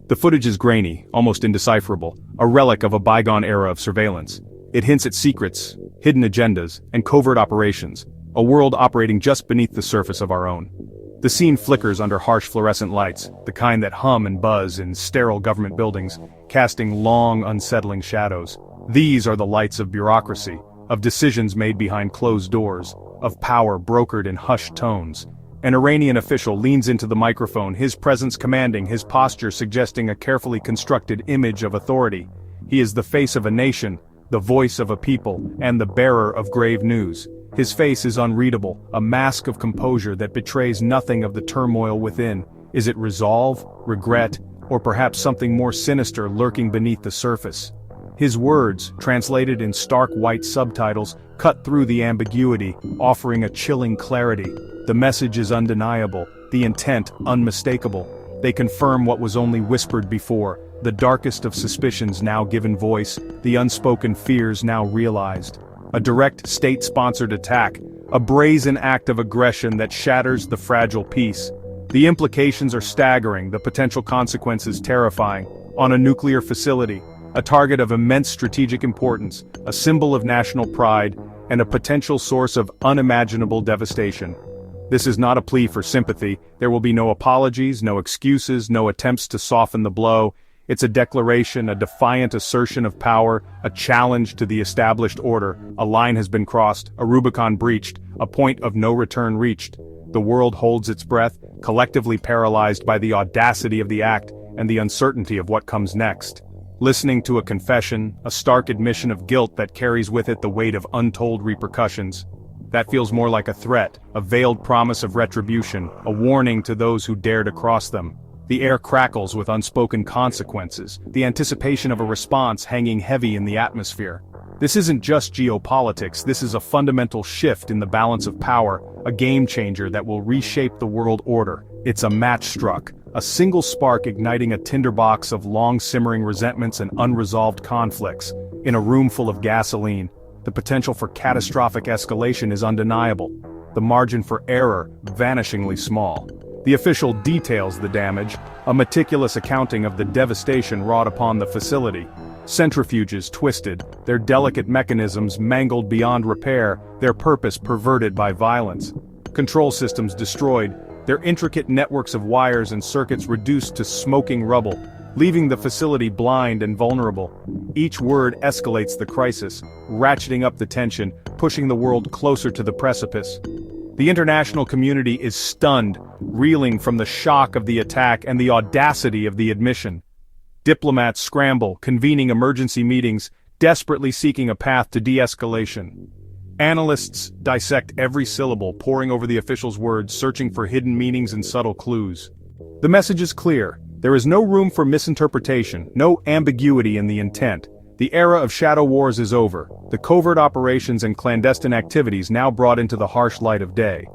The footage is grainy, almost indecipherable, a relic of a bygone era of surveillance. It hints at secrets, hidden agendas, and covert operations, a world operating just beneath the surface of our own. The scene flickers under harsh fluorescent lights, the kind that hum and buzz in sterile government buildings, casting long, unsettling shadows. These are the lights of bureaucracy, of decisions made behind closed doors, of power brokered in hushed tones. An Iranian official leans into the microphone, his presence commanding, his posture suggesting a carefully constructed image of authority. He is the face of a nation, the voice of a people, and the bearer of grave news. His face is unreadable, a mask of composure that betrays nothing of the turmoil within. Is it resolve, regret, or perhaps something more sinister lurking beneath the surface? His words, translated in stark white subtitles, cut through the ambiguity, offering a chilling clarity. The message is undeniable, the intent unmistakable. They confirm what was only whispered before, the darkest of suspicions now given voice, the unspoken fears now realized. A direct state-sponsored attack, a brazen act of aggression that shatters the fragile peace. The implications are staggering, the potential consequences terrifying. On a nuclear facility, a target of immense strategic importance, a symbol of national pride, and a potential source of unimaginable devastation. This is not a plea for sympathy. There will be no apologies, no excuses, no attempts to soften the blow. It's a declaration, a defiant assertion of power, a challenge to the established order. A line has been crossed, a Rubicon breached, a point of no return reached. The world holds its breath, collectively paralyzed by the audacity of the act and the uncertainty of what comes next. Listening to a confession, a stark admission of guilt that carries with it the weight of untold repercussions. That feels more like a threat, a veiled promise of retribution, a warning to those who dare to cross them. The air crackles with unspoken consequences, the anticipation of a response hanging heavy in the atmosphere. This isn't just geopolitics, this is a fundamental shift in the balance of power, a game changer that will reshape the world order. It's a match struck, a single spark igniting a tinderbox of long-simmering resentments and unresolved conflicts. In a room full of gasoline, the potential for catastrophic escalation is undeniable, the margin for error vanishingly small. The official details the damage, a meticulous accounting of the devastation wrought upon the facility. Centrifuges twisted, their delicate mechanisms mangled beyond repair, their purpose perverted by violence. Control systems destroyed, their intricate networks of wires and circuits reduced to smoking rubble, leaving the facility blind and vulnerable. Each word escalates the crisis, ratcheting up the tension, pushing the world closer to the precipice. The international community is stunned, reeling from the shock of the attack and the audacity of the admission. Diplomats scramble, convening emergency meetings, desperately seeking a path to de-escalation. Analysts dissect every syllable, poring over the official's words, searching for hidden meanings and subtle clues. The message is clear. There is no room for misinterpretation, no ambiguity in the intent. The era of shadow wars is over, the covert operations and clandestine activities now brought into the harsh light of day.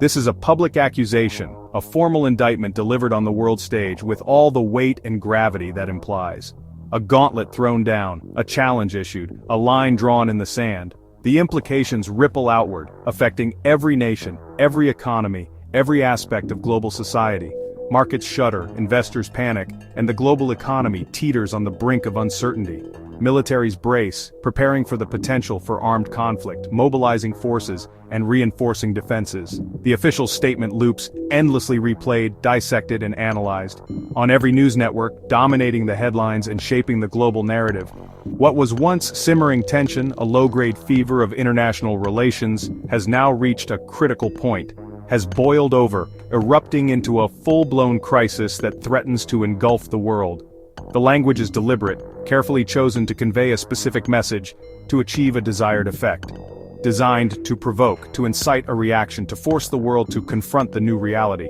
This is a public accusation, a formal indictment delivered on the world stage with all the weight and gravity that implies. A gauntlet thrown down, a challenge issued, a line drawn in the sand. The implications ripple outward, affecting every nation, every economy, every aspect of global society. Markets shudder, investors panic, and the global economy teeters on the brink of uncertainty. Militaries brace, preparing for the potential for armed conflict, mobilizing forces, and reinforcing defenses. The official statement loops, endlessly replayed, dissected, and analyzed. On every news network, dominating the headlines and shaping the global narrative. What was once simmering tension, a low-grade fever of international relations, has now reached a critical point, has boiled over, erupting into a full-blown crisis that threatens to engulf the world. The language is deliberate, carefully chosen to convey a specific message, to achieve a desired effect. Designed to provoke, to incite a reaction, to force the world to confront the new reality.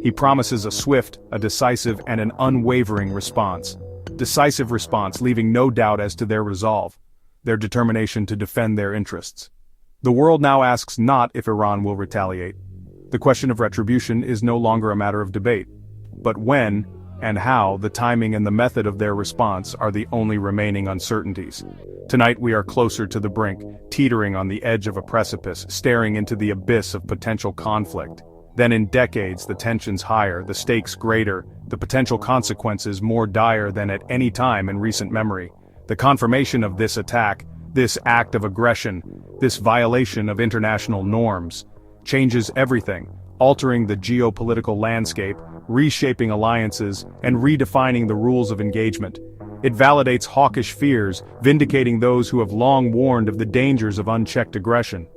He promises a swift, a decisive, and an unwavering response. Decisive response leaving no doubt as to their resolve, their determination to defend their interests. The world now asks not if Iran will retaliate. The question of retribution is no longer a matter of debate. But when, and how, the timing and the method of their response are the only remaining uncertainties. Tonight we are closer to the brink, teetering on the edge of a precipice, staring into the abyss of potential conflict. Then in decades, the tensions higher, the stakes greater, the potential consequences more dire than at any time in recent memory. The confirmation of this attack, this act of aggression, this violation of international norms, changes everything, altering the geopolitical landscape, reshaping alliances, and redefining the rules of engagement. It validates hawkish fears, vindicating those who have long warned of the dangers of unchecked aggression.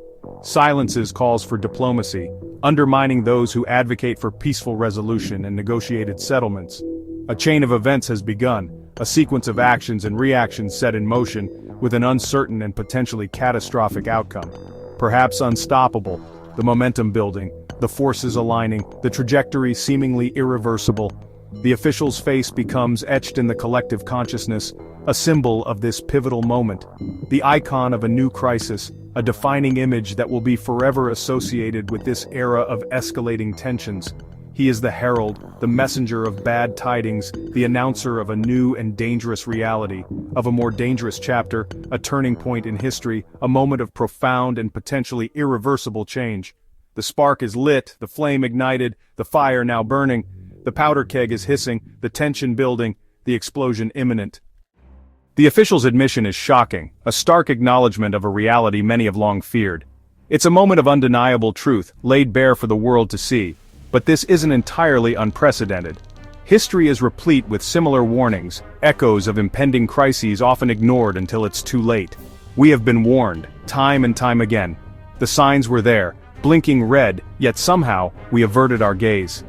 Silences calls for diplomacy, undermining those who advocate for peaceful resolution and negotiated settlements. A chain of events has begun, a sequence of actions and reactions set in motion, with an uncertain and potentially catastrophic outcome. Perhaps unstoppable, the momentum building, the forces aligning, the trajectory seemingly irreversible. The official's face becomes etched in the collective consciousness, a symbol of this pivotal moment, the icon of a new crisis, a defining image that will be forever associated with this era of escalating tensions. He is the herald, the messenger of bad tidings, the announcer of a new and dangerous reality, of a more dangerous chapter, a turning point in history, a moment of profound and potentially irreversible change. The spark is lit, the flame ignited, the fire now burning. The powder keg is hissing, the tension building, the explosion imminent. The official's admission is shocking, a stark acknowledgement of a reality many have long feared. It's a moment of undeniable truth, laid bare for the world to see. But this isn't entirely unprecedented. History is replete with similar warnings, echoes of impending crises often ignored until it's too late. We have been warned, time and time again. The signs were there, blinking red, yet somehow, we averted our gaze.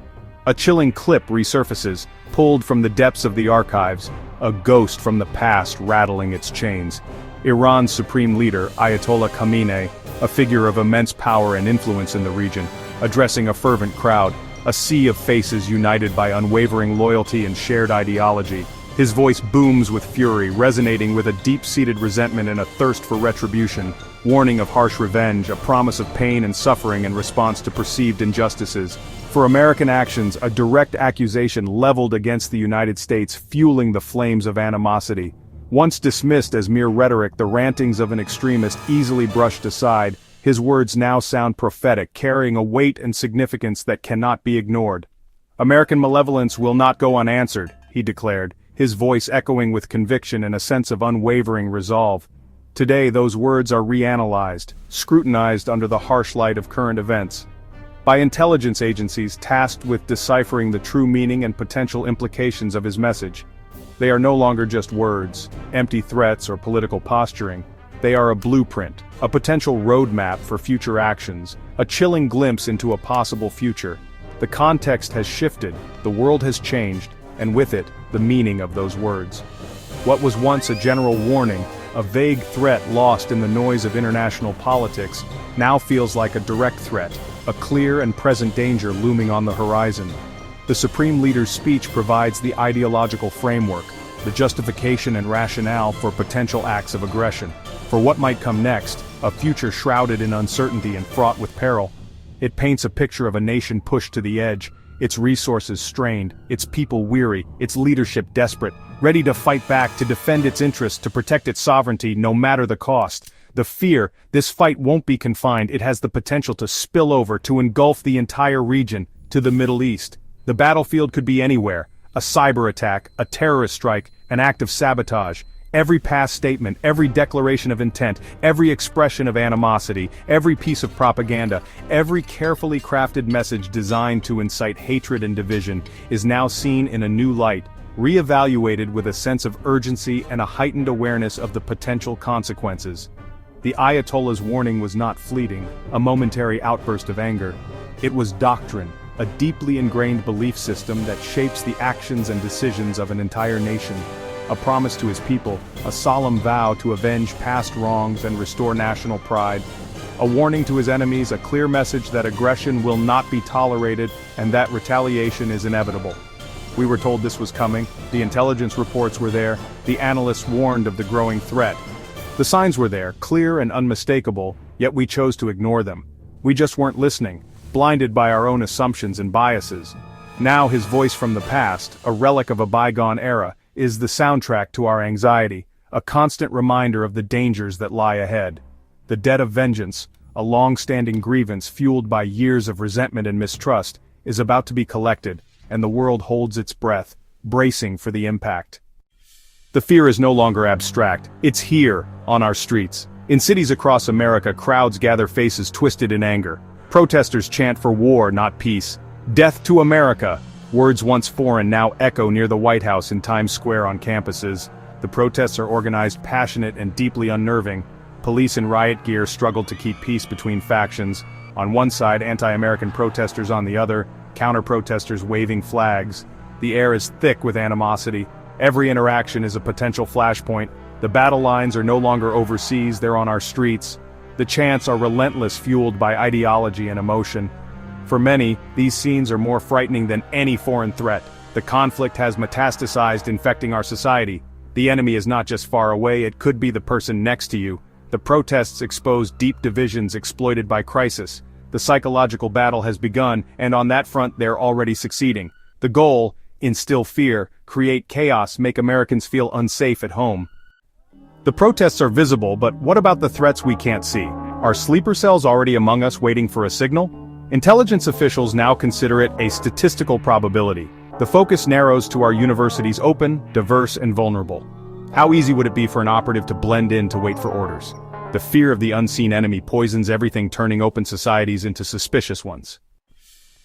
A chilling clip resurfaces, pulled from the depths of the archives, a ghost from the past rattling its chains. Iran's supreme leader, Ayatollah Khamenei, a figure of immense power and influence in the region, addressing a fervent crowd, a sea of faces united by unwavering loyalty and shared ideology. His voice booms with fury, resonating with a deep-seated resentment and a thirst for retribution, warning of harsh revenge, a promise of pain and suffering in response to perceived injustices. For American actions, a direct accusation leveled against the United States, fueling the flames of animosity. Once dismissed as mere rhetoric, the rantings of an extremist easily brushed aside, his words now sound prophetic, carrying a weight and significance that cannot be ignored. American malevolence will not go unanswered, he declared, his voice echoing with conviction and a sense of unwavering resolve. Today those words are reanalyzed, scrutinized under the harsh light of current events. By intelligence agencies tasked with deciphering the true meaning and potential implications of his message. They are no longer just words, empty threats or political posturing. They are a blueprint, a potential roadmap for future actions, a chilling glimpse into a possible future. The context has shifted, the world has changed, and with it, the meaning of those words. What was once a general warning, a vague threat lost in the noise of international politics, now feels like a direct threat, a clear and present danger looming on the horizon. The Supreme Leader's speech provides the ideological framework, the justification and rationale for potential acts of aggression. For what might come next, a future shrouded in uncertainty and fraught with peril. It paints a picture of a nation pushed to the edge, its resources strained, its people weary, its leadership desperate, ready to fight back, to defend its interests, to protect its sovereignty, no matter the cost. The fear, this fight won't be confined, it has the potential to spill over, to engulf the entire region, to the Middle East. The battlefield could be anywhere, a cyber attack, a terrorist strike, an act of sabotage. Every past statement, every declaration of intent, every expression of animosity, every piece of propaganda, every carefully crafted message designed to incite hatred and division, is now seen in a new light, re-evaluated with a sense of urgency and a heightened awareness of the potential consequences. The Ayatollah's warning was not fleeting, a momentary outburst of anger. It was doctrine, a deeply ingrained belief system that shapes the actions and decisions of an entire nation. A promise to his people, a solemn vow to avenge past wrongs and restore national pride. A warning to his enemies, a clear message that aggression will not be tolerated and that retaliation is inevitable. We were told this was coming, the intelligence reports were there, the analysts warned of the growing threat. The signs were there, clear and unmistakable, yet we chose to ignore them. We just weren't listening, blinded by our own assumptions and biases. Now his voice from the past, a relic of a bygone era, is the soundtrack to our anxiety, a constant reminder of the dangers that lie ahead. The debt of vengeance, a long-standing grievance fueled by years of resentment and mistrust, is about to be collected, and the world holds its breath, bracing for the impact. The fear is no longer abstract, it's here, on our streets. In cities across America, crowds gather, faces twisted in anger. Protesters chant for war, not peace. Death to America! Words once foreign now echo near the White House and Times Square on campuses. The protests are organized, passionate, and deeply unnerving. Police in riot gear struggle to keep peace between factions. On one side, anti-American protesters on the other, counter-protesters waving flags. The air is thick with animosity. Every interaction is a potential flashpoint. The battle lines are no longer overseas, they're on our streets. The chants are relentless, fueled by ideology and emotion. For many, these scenes are more frightening than any foreign threat. The conflict has metastasized, infecting our society. The enemy is not just far away, it could be the person next to you. The protests expose deep divisions exploited by crisis. The psychological battle has begun, and on that front they're already succeeding. The goal: instill fear, create chaos, make Americans feel unsafe at home. The protests are visible, but what about the threats we can't see? Are sleeper cells already among us waiting for a signal? Intelligence officials now consider it a statistical probability. The focus narrows to our universities: open, diverse, and vulnerable. How easy would it be for an operative to blend in to wait for orders? The fear of the unseen enemy poisons everything, turning open societies into suspicious ones.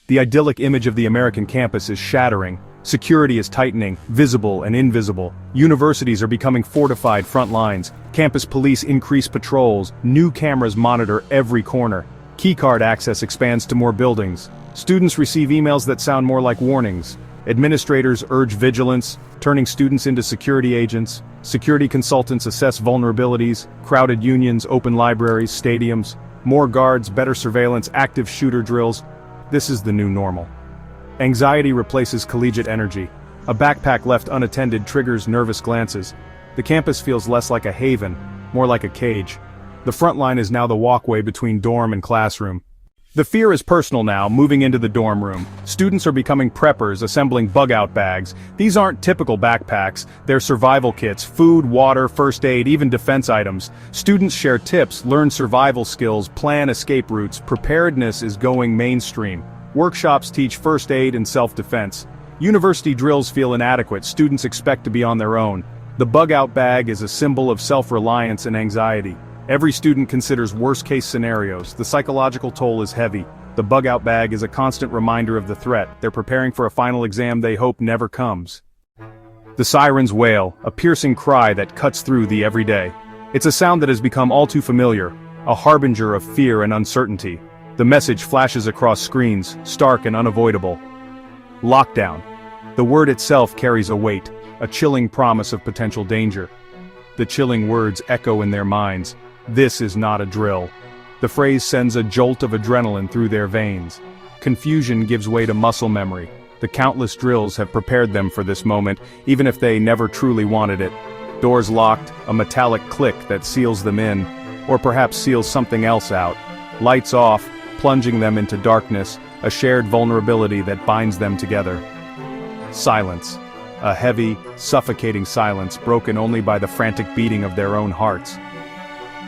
The idyllic image of the American campus is shattering. Security is tightening, visible and invisible. Universities are becoming fortified front lines. Campus police increase patrols. New cameras monitor every corner. Keycard access expands to more buildings. Students receive emails that sound more like warnings. Administrators urge vigilance, turning students into security agents. Security consultants assess vulnerabilities. Crowded unions, open libraries, stadiums. More guards, better surveillance, active shooter drills. This is the new normal. Anxiety replaces collegiate energy. A backpack left unattended triggers nervous glances. The campus feels less like a haven, more like a cage. The front line is now the walkway between dorm and classroom. The fear is personal now, moving into the dorm room. Students are becoming preppers, assembling bug-out bags. These aren't typical backpacks, they're survival kits: food, water, first aid, even defense items. Students share tips, learn survival skills, plan escape routes. Preparedness is going mainstream. Workshops teach first aid and self-defense. University drills feel inadequate, students expect to be on their own. The bug-out bag is a symbol of self-reliance and anxiety. Every student considers worst-case scenarios. The psychological toll is heavy. The bug-out bag is a constant reminder of the threat. They're preparing for a final exam they hope never comes. The sirens wail, a piercing cry that cuts through the everyday. It's a sound that has become all too familiar, a harbinger of fear and uncertainty. The message flashes across screens, stark and unavoidable. Lockdown. The word itself carries a weight, a chilling promise of potential danger. The chilling words echo in their minds. This is not a drill. The phrase sends a jolt of adrenaline through their veins. Confusion gives way to muscle memory. The countless drills have prepared them for this moment, even if they never truly wanted it. Doors locked, a metallic click that seals them in, or perhaps seals something else out. Lights off, plunging them into darkness, a shared vulnerability that binds them together. Silence. A heavy, suffocating silence broken only by the frantic beating of their own hearts.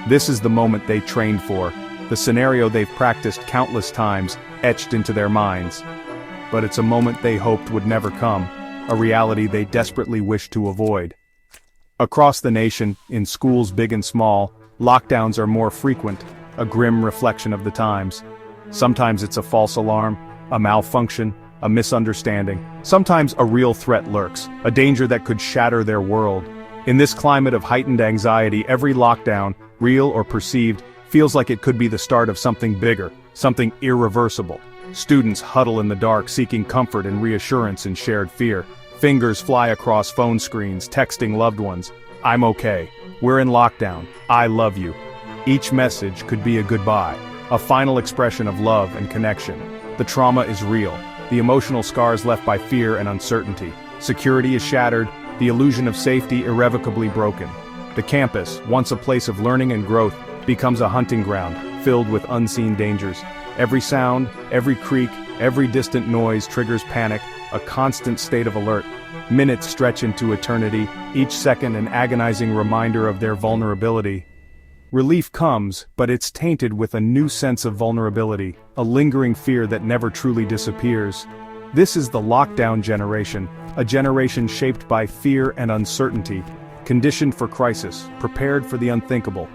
This is the moment they trained for, the scenario they've practiced countless times, etched into their minds. But it's a moment they hoped would never come, a reality they desperately wished to avoid. Across the nation, in schools big and small, lockdowns are more frequent, a grim reflection of the times. Sometimes it's a false alarm, a malfunction, a misunderstanding. Sometimes a real threat lurks, a danger that could shatter their world. In this climate of heightened anxiety, every lockdown, real or perceived, feels like it could be the start of something bigger, something irreversible. Students huddle in the dark, seeking comfort and reassurance in shared fear. Fingers fly across phone screens, texting loved ones. I'm okay. We're in lockdown. I love you. Each message could be a goodbye, a final expression of love and connection. The trauma is real, the emotional scars left by fear and uncertainty. Security is shattered, the illusion of safety irrevocably broken. The campus, once a place of learning and growth, becomes a hunting ground, filled with unseen dangers. Every sound, every creak, every distant noise triggers panic, a constant state of alert. Minutes stretch into eternity, each second an agonizing reminder of their vulnerability. Relief comes, but it's tainted with a new sense of vulnerability, a lingering fear that never truly disappears. This is the lockdown generation, a generation shaped by fear and uncertainty, conditioned for crisis, prepared for the unthinkable.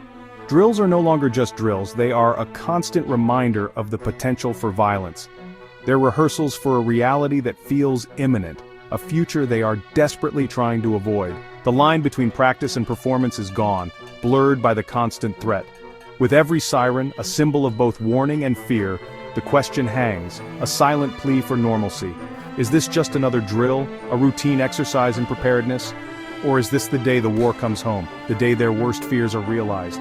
Drills are no longer just drills, they are a constant reminder of the potential for violence. They're rehearsals for a reality that feels imminent, a future they are desperately trying to avoid. The line between practice and performance is gone, blurred by the constant threat. With every siren, a symbol of both warning and fear, the question hangs, a silent plea for normalcy. Is this just another drill, a routine exercise in preparedness? Or is this the day the war comes home, the day their worst fears are realized?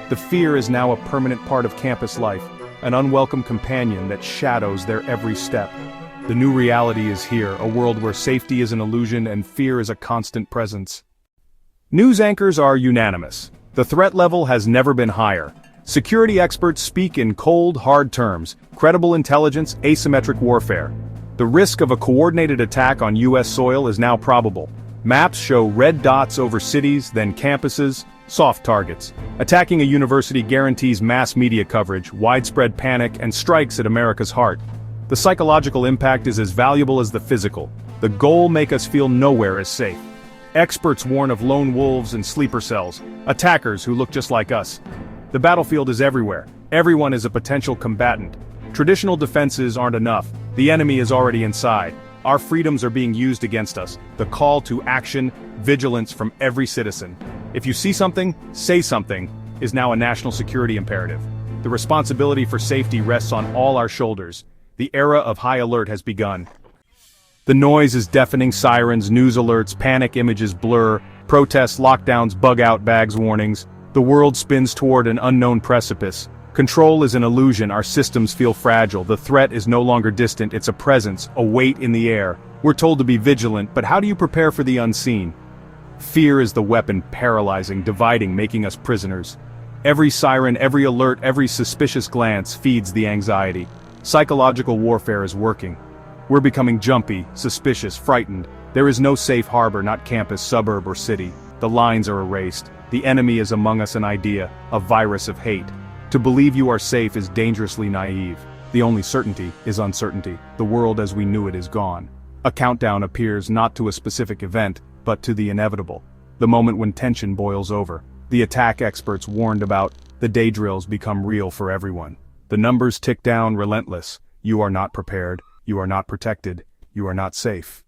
The fear is now a permanent part of campus life, an unwelcome companion that shadows their every step. The new reality is here, a world where safety is an illusion and fear is a constant presence. News anchors are unanimous. The threat level has never been higher. Security experts speak in cold, hard terms: credible intelligence, asymmetric warfare. The risk of a coordinated attack on US soil is now probable. Maps show red dots over cities, then campuses, soft targets. Attacking a university guarantees mass media coverage, widespread panic, and strikes at America's heart. The psychological impact is as valuable as the physical. The goal: make us feel nowhere is safe. Experts warn of lone wolves and sleeper cells, attackers who look just like us. The battlefield is everywhere. Everyone is a potential combatant. Traditional defenses aren't enough. The enemy is already inside. Our freedoms are being used against us. The call to action, vigilance from every citizen. If you see something, say something, is now a national security imperative. The responsibility for safety rests on all our shoulders. The era of high alert has begun. The noise is deafening: sirens, news alerts, panic images blur, protests, lockdowns, bug-out bags warnings. The world spins toward an unknown precipice. Control is an illusion, our systems feel fragile. The threat is no longer distant, it's a presence, a weight in the air. We're told to be vigilant, but how do you prepare for the unseen? Fear is the weapon, paralyzing, dividing, making us prisoners. Every siren, every alert, every suspicious glance feeds the anxiety. Psychological warfare is working. We're becoming jumpy, suspicious, frightened. There is no safe harbor, not campus, suburb, or city. The lines are erased. The enemy is among us, an idea, a virus of hate. To believe you are safe is dangerously naive. The only certainty is uncertainty. The world as we knew it is gone. A countdown appears not to a specific event, but to the inevitable. The moment when tension boils over. The attack experts warned about. The day drills become real for everyone. The numbers tick down, relentless. You are not prepared. You are not protected. You are not safe.